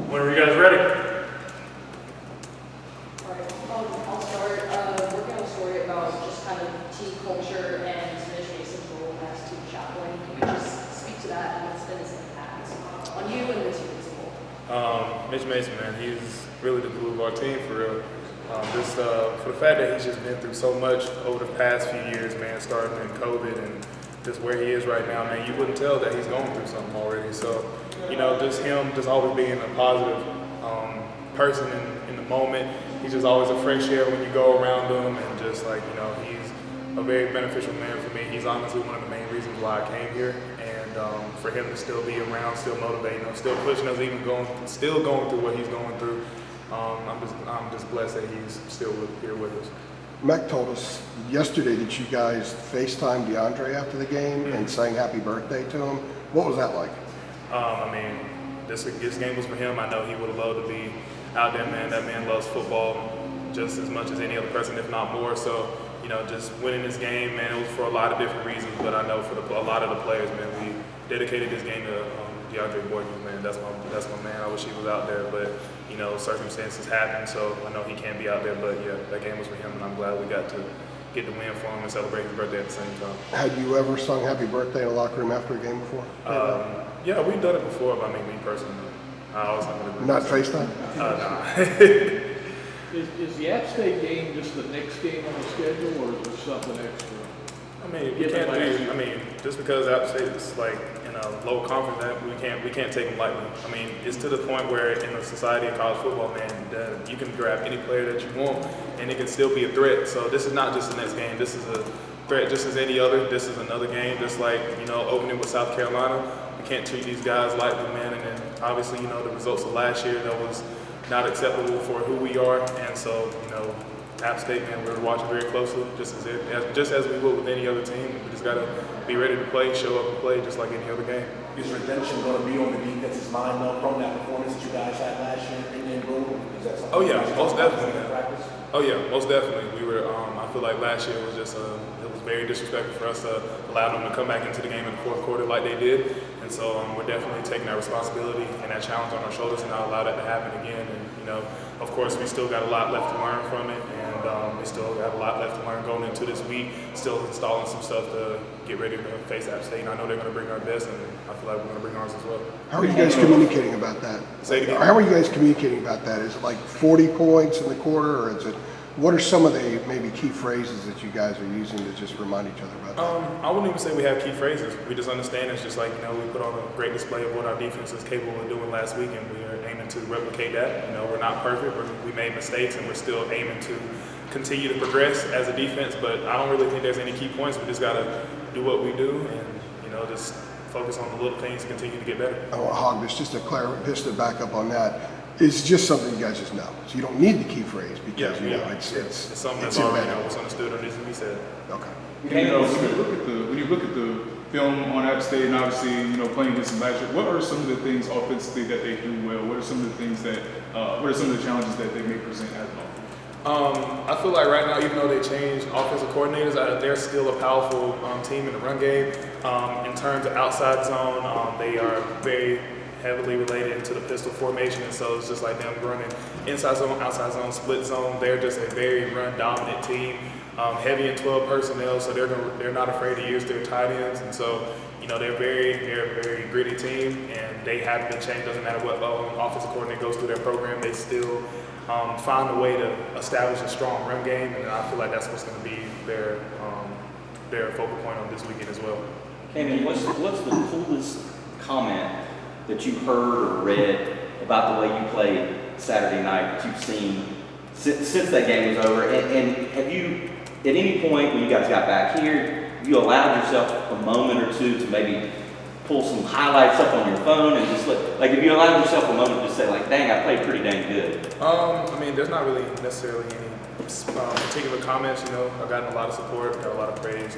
Whenever you guys ready. Alright, I'll start. Working on a story about just kind of team culture and Mitch Mason's role as team chaplain. Can you just speak to that and what's been his impact on you and the team as a whole? Mitch Mason, man, he's really the glue of our team for real. For the fact that he's just been through so much over the past few years, man, starting in COVID and just where he is right now, man, you wouldn't tell that he's going through something already. So, just him just always being a positive person in the moment. He's just always a fresh air when you go around him, and just like, he's a very beneficial man for me. He's honestly one of the main reasons why I came here, and for him to still be around, still motivating us, still pushing us, still going through what he's going through. I'm just blessed that he's still here with us. Mac told us yesterday that you guys FaceTimed DeAndre after the game and sang happy birthday to him. What was that like? This game was for him. I know he would have loved to be out there, man. That man loves football just as much as any other person, if not more. So, just winning this game, man, it was for a lot of different reasons. But I know for a lot of the players, man, we dedicated this game to DeAndre Boykins, man. That's my man. I wish he was out there, but circumstances happen, so I know he can't be out there. But yeah, that game was for him, and I'm glad we got to get the win for him and celebrate his birthday at the same time. Had you ever sung happy birthday in a locker room after a game before? Yeah, we've done it before, but I mean, me personally, I always have it. Not FaceTime? Nah. Is the App State game just the next game on the schedule, or is there something extra? Just because App State is like in a low conference, that we can't take them lightly. It's to the point where in the society of college football, man, you can grab any player that you want, and it can still be a threat. So this is not just the next game. This is a threat just as any other. This is another game, just like opening with South Carolina. We can't treat these guys lightly, man. And then obviously, the results of last year, that was not acceptable for who we are. And so, App State, man, we're watching very closely, just as we would with any other team. We just got to be ready to play, show up and play just like any other game. Is redemption going to be on the defense's mind, though, from that performance that you guys had last year in Boone? Is that something? Oh yeah, most definitely. Practice? Oh yeah, most definitely. We were. I feel like last year was just it was very disrespectful for us to allow them to come back into the game in the fourth quarter like they did. And so we're definitely taking that responsibility and that challenge on our shoulders and not allow that to happen again. And of course, we still got a lot left to learn from it, and we still have a lot left to learn going into this week. Still installing some stuff to get ready to face App State. And I know they're going to bring our best, and I feel like we're going to bring ours as well. How are you guys communicating about that? Say it again. How are you guys communicating about that? Is it like 40 points in the quarter, or is it? What are some of the maybe key phrases that you guys are using to just remind each other about that? I wouldn't even say we have key phrases. We just understand it's just like, we put on a great display of what our defense is capable of doing last week, and we are aiming to replicate that. We're not perfect. We made mistakes, and we're still aiming to continue to progress as a defense, but I don't really think there's any key points. We just got to do what we do and, just focus on the little things and continue to get better. I want to hog this just to back up on that. It's just something you guys just know. So you don't need the key phrase because it's something that's already what's understood or needs to be said. Okay. When you look at the film on App State, and obviously playing against them last year, what are some of the things offensively that they do well? What are some of the things that what are some of the challenges that they may present as an offense? I feel like right now, even though they changed offensive coordinators, they're still a powerful team in the run game. In terms of outside zone, they are very heavily related into the pistol formation, and so it's just like them running inside zone, outside zone, split zone. They're just a very run dominant team, heavy in 12 personnel, so they're not afraid to use their tight ends, and so they're a very gritty team, and they haven't been changed. Doesn't matter what offensive coordinator goes through their program, they still find a way to establish a strong run game, and I feel like that's what's going to be their focal point on this weekend as well. Kaimon, what's the coolest comment that you've heard or read about the way you played Saturday night that you've seen since that game was over? And have you, at any point when you guys got back here, you allowed yourself a moment or two to maybe pull some highlights up on your phone and just like if you allowed yourself a moment to say like, dang, I played pretty dang good? There's not really necessarily any particular comments. I've gotten a lot of support, got a lot of praise.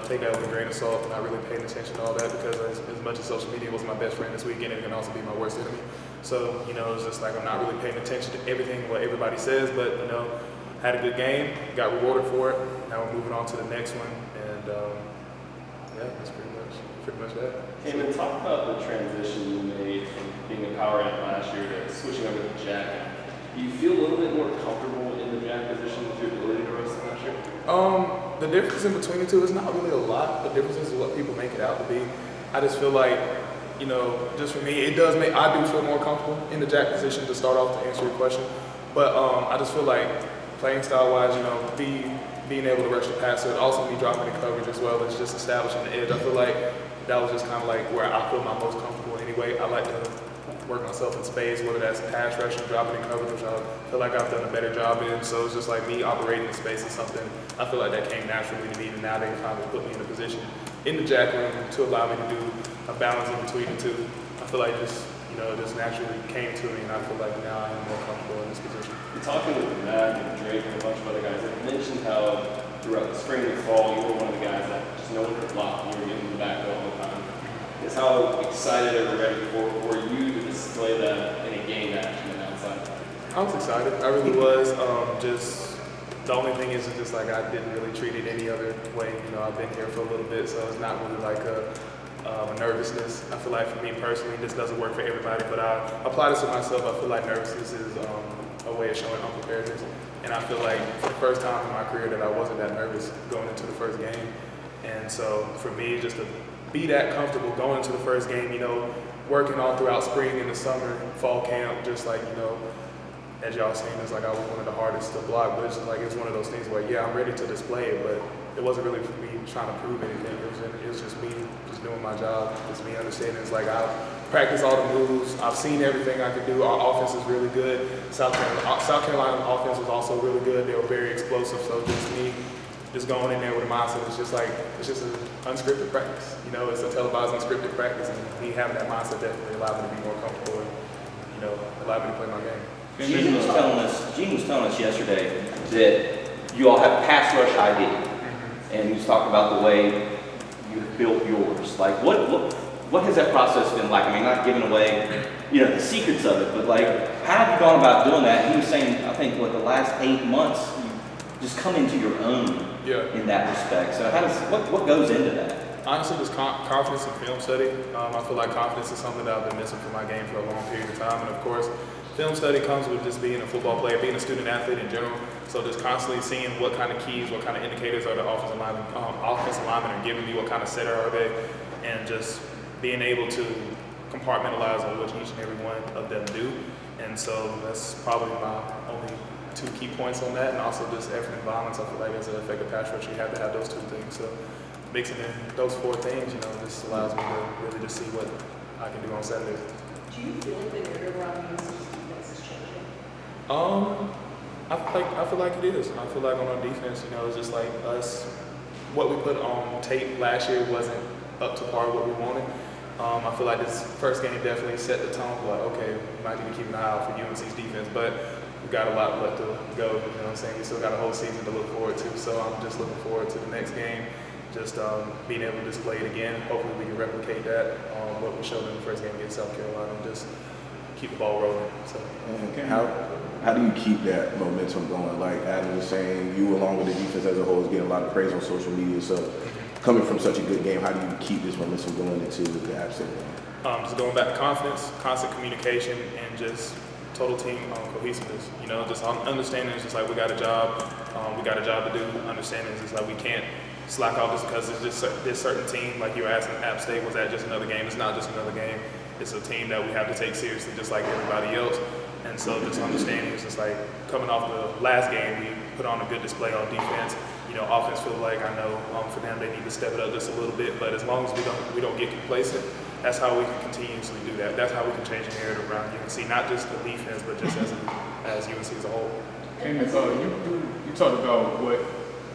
Take that with a grain of salt, not really paying attention to all that because as much as social media was my best friend this weekend, it can also be my worst enemy. So, it's just like I'm not really paying attention to everything what everybody says, but, had a good game, got rewarded for it. Now we're moving on to the next one, and that's pretty much that. Kaimon, talk about the transition you made from being a power ant last last year to switching over to the jack. Do you feel a little bit more comfortable in the jack position with your ability to roast last year? The difference in between the two is not really a lot. The difference is what people make it out to be. I just feel like, you know, just for me, it does make, I do feel more comfortable in the jack position to start off to answer your question. But I just feel like playing style wise, you know, being able to rush the passer, and also me dropping in coverage as well as just establishing the edge. I feel like that was just kind of like where I feel my most comfortable anyway. I like to work myself in space, whether that's pass rushing, dropping in coverage, which I feel like I've done a better job in. So it's just like me operating in space is something I feel like that came naturally to me, and now they finally put me in a position in the jack room to allow me to do a balance in between the two. I feel like just, you know, just naturally came to me, and I feel like now I am more comfortable in this position. Talking with Matt and Drake and a bunch of other guys, they mentioned how throughout the spring and fall, you were one of the guys that just no one could block. You were getting the back all the time. Is how excited or ready for you to display that in a game action and outside? I was excited. I really was. Just the only thing is just like I didn't really treat it any other way. You know, I've been here for a little bit, so it's not really like a nervousness. I feel like for me personally, this doesn't work for everybody, but I apply this to myself. I feel like nervousness is a way of showing unpreparedness. And I feel like for the first time in my career that I wasn't that nervous going into the first game. And so for me, just to be that comfortable going into the first game, you know, working all throughout spring and the summer, fall camp, just like, you know, as y'all seen, it's like I was one of the hardest to block, but it's just like, it's one of those things where, yeah, I'm ready to display it, but it wasn't really for me trying to prove anything. It was just me just doing my job, just me understanding. It's like I practice all the moves. I've seen everything I could do. Our offense is really good. South Carolina offense was also really good. They were very explosive, so just me just going in there with a mindset. It's just an unscripted practice. You know, it's a televised unscripted practice, and me having that mindset definitely allowed me to be more comfortable and, you know, allowed me to play my game. Gene was telling us yesterday that you all have pass rush ID, and he was talking about the way you built yours. Like, what has that process been like? I mean, not giving away, you know, the secrets of it, but like, how have you gone about doing that? He was saying, I think, the last 8 months, you just come into your own in that respect. So what goes into that? Honestly, just confidence in film study. I feel like confidence is something that I've been missing from my game for a long period of time, and of course, film study comes with just being a football player, being a student athlete in general. So just constantly seeing what kind of keys, what kind of indicators are the offensive linemen are giving me, what kind of setter are they, and just being able to compartmentalize on what each and every one of them do. And so that's probably my only 2 key points on that, and also just effort and balance. I feel like as an effective pass rusher, you have to have those 2 things. So mixing in those 4 things, you know, just allows me to really just see what I can do on Saturdays. Do you feel like the narrative around UNC's defense is changing? I feel like it is. I feel like on our defense, you know, it's just like us. What we put on tape last year wasn't up to par what we wanted. I feel like this first game definitely set the tone for like, okay, we might need to keep an eye out for UNC's defense, but we've got a lot left to go. You know what I'm saying? We still got a whole season to look forward to. So I'm just looking forward to the next game. Just being able to display it again. Hopefully we can replicate that, what we showed in the first game against South Carolina, and just keep the ball rolling. So. And how do you keep that momentum going? Like Adam was saying, you along with the defense as a whole is getting a lot of praise on social media. So coming from such a good game, how do you keep this momentum going into the App State game? Just going back to confidence, constant communication, and just total team cohesiveness. You know, just understanding it's just like we got a job to do. Understanding it's just like we can't slack off just because it's just this certain team. Like you were asking, App State, was that just another game? It's not just another game. It's a team that we have to take seriously just like everybody else. And so just understanding it's just like coming off the last game, we put on a good display on defense. You know, offense feel like I know for them they need to step it up just a little bit, but as long as we don't get complacent, that's how we can continuously do that. That's how we can change the narrative around UNC, not just the defense, but just as UNC as a whole. And you talked about what,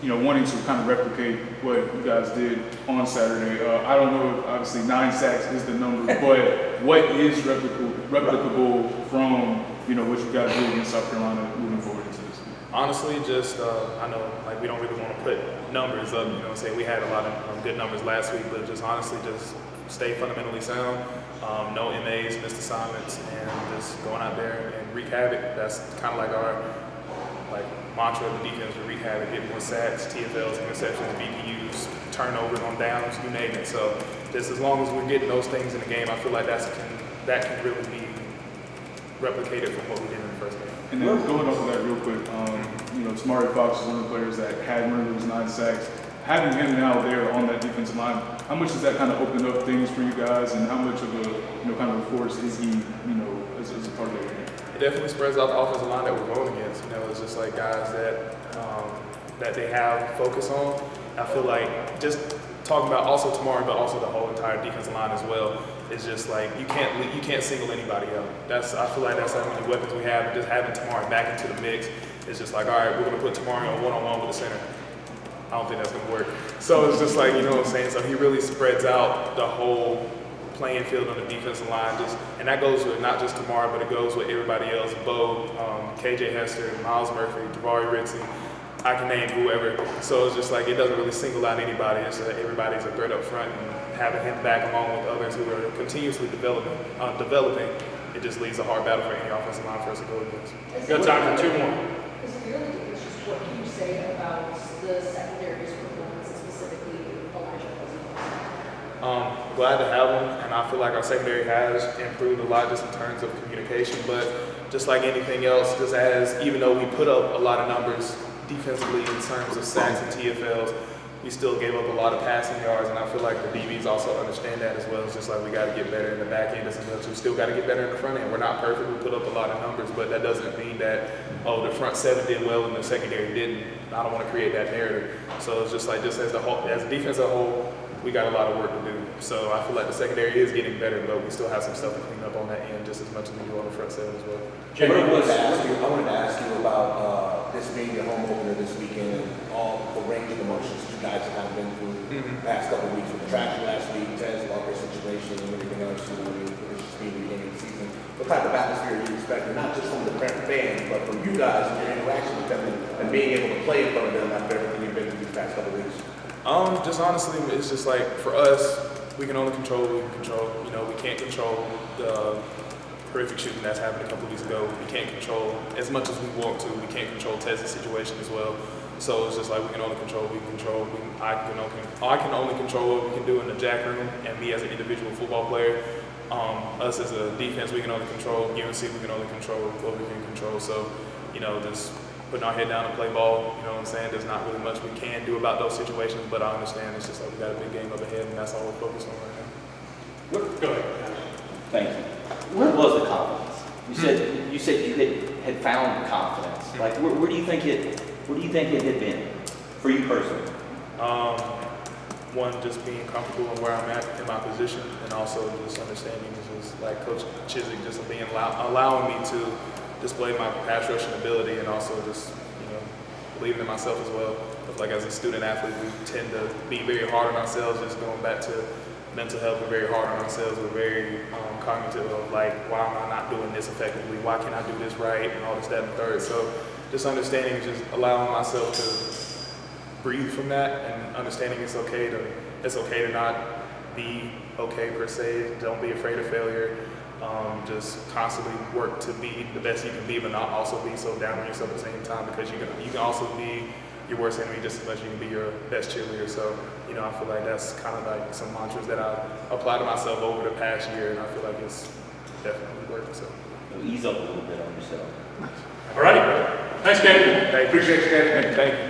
you know, wanting to kind of replicate what you guys did on Saturday. I don't know if obviously 9 sacks is the number, but what is replicable from, you know, what you guys did against South Carolina moving forward into this game? Honestly, just I know like we don't really want to put numbers up. You know what I'm saying? We had a lot of good numbers last week, but just honestly just stay fundamentally sound. No MAs, missed assignments, and just going out there and wreak havoc. That's kind of like our mantra of the defense: to wreak havoc, get more sacks, TFLs, interceptions, BPUs, turnovers on downs, you name it. So just as long as we're getting those things in the game, I feel like that can really be replicate it from what we did in the first game. And then going off of that real quick, Tamari Fox is one of the players that had one of those 9 sacks. Having him now there on that defensive line, how much does that kind of open up things for you guys, and how much of a kind of a force is he, as a part of that game? It definitely spreads out the offensive line that we're going against. It's just like guys that they have focus on. I feel like just talking about also Tamari, but also the whole entire defensive line as well. It's just like you can't single anybody out. I feel like that's how many weapons we have, and just having Tamari back into the mix. It's just like, all right, we're gonna put Tamari on one-on-one with the center. I don't think that's gonna work. So it's just like, you know what I'm saying? So he really spreads out the whole playing field on the defensive line, and that goes with not just Tamari, but it goes with everybody else. Bo, KJ Hester, Miles Murphy, Jabari Ritzy. I can name whoever. So it's just like it doesn't really single out anybody. It's everybody's a threat up front, and having him back along with others who are continuously developing, it just leaves a hard battle for any offensive line for us to go against. Got time for 2 more. As a yearly coach, what can you say about the secondary's performance, and specifically Elijah Posey? Glad to have him, and I feel like our secondary has improved a lot just in terms of communication. But just like anything else, even though we put up a lot of numbers defensively in terms of sacks and TFLs, we still gave up a lot of passing yards, and I feel like the DBs also understand that as well. It's just like we got to get better in the back end as much. We still got to get better in the front end. We're not perfect. We put up a lot of numbers, but that doesn't mean that, the front 7 did well and the secondary didn't. I don't want to create that narrative. So it's just like, as a defense as a whole, we got a lot of work to do. So I feel like the secondary is getting better, but we still have some stuff to clean up on that end just as much as we do on the front 7 as well. I wanted to ask you about this being your home opener this weekend and all the range of emotions you guys have kind of been through the past couple of weeks with the traction last week, Tez Walker situation, and everything else. It's just being the beginning of the season. What type of atmosphere are you expecting, not just from the fans, but from you guys and your interaction with them and being able to play in front of them after everything you've been through these past couple of weeks? Just honestly, it's just like for us, we can only control what we can control. We can't control the horrific shooting that's happened a couple of weeks ago. We can't control as much as we want to. We can't control Tez's situation as well. So it's just like we can only control what we can control. I can only control what we can do in the jack room, and me as an individual football player. Us as a defense, we can only control. UNC, we can only control what we can control. So, just putting our head down and play ball, you know what I'm saying? There's not really much we can do about those situations, but I understand it's just like we got a big game up ahead, and that's all we're focused on right now. Go ahead. Thank you. Where was the confidence? You said you had found confidence. Like where do you think it had been for you personally? One, just being comfortable in where I'm at in my position, and also just understanding, just like Coach Chiswick, just being allowing me to display my pass rushing ability, and also just believing in myself as well. But like as a student athlete, we tend to be very hard on ourselves. Just going back to mental health, we're very hard on ourselves. We're very cognitive of like, why am I not doing this effectively? Why can't I do this right? And all this, that, and the third. So just understanding, just allowing myself to breathe from that, and understanding it's okay to not be okay per se. Don't be afraid of failure. Just constantly work to be the best you can be, but not also be so down on yourself at the same time, because you can also be your worst enemy just as much as you can be your best cheerleader. So, I feel like that's kind of like some mantras that I apply to myself over the past year, and I feel like it's definitely worked. So Ease up a little bit on yourself. All righty. Thanks, Kenny. Appreciate you, Kenny. Thank you.